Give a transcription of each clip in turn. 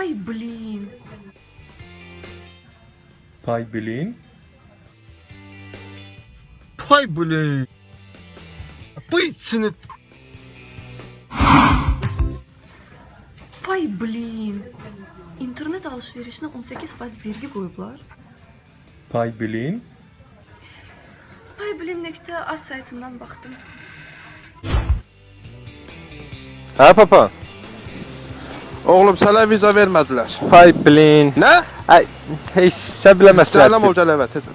Pay blin. Pay bilin. Pay blin. Bu içini Pay blin. İnternet alışverişine 18% vergi koyublar. Pay bilin. Payblin.az saytından baxdım. Ha papa. Oğlum sənə viza vermədilər. Pay blin. Nə? Ay, heç sən biləməzsən. Cəhənnəm ol gəl evə tez.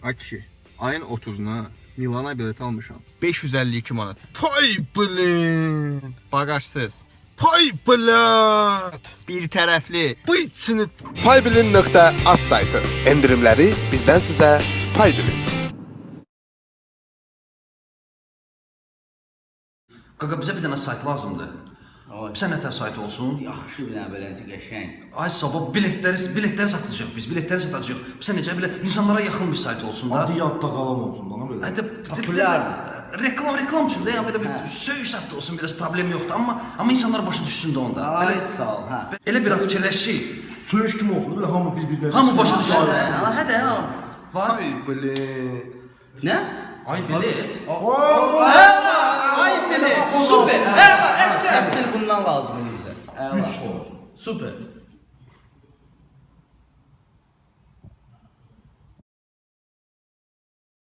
Ay kişi, ayın 30-una Milana bilet almışam. 552 manat. Pay blin. Bagajsız. Pay blin. Bir tərəfli. Bu içini Paybilin.az saytı. Endirimləri bizdən sizə Paybilin. Qaqa bizə bir dənə sayt lazımdır. Bizə nətər sayt olsun? Yaxşı bir dənə beləcə qəşəng. Ay sabah biletləri satacağıq biz, biletləri satacağıq. Bizə necə belə insanlara yaxın bir sayt olsun da. Adı yadda qalan olsun da, nə belə? Ay da Populyar. reklam üçün də, yəni belə bir söyüş satı olsun, biraz problem yoxdur, amma insanlar başa düşsün də onda. Ay sağ ol, hə. Elə bir fikirləşik. Söyüş kim olsun, belə hamı bir-birinə... Hamı başa düşsün. Hə də, var. Paybilin. Nə? Ay bilet. Ay bilet. Super. Əsl bundan lazım idi bizə. 100%. Super.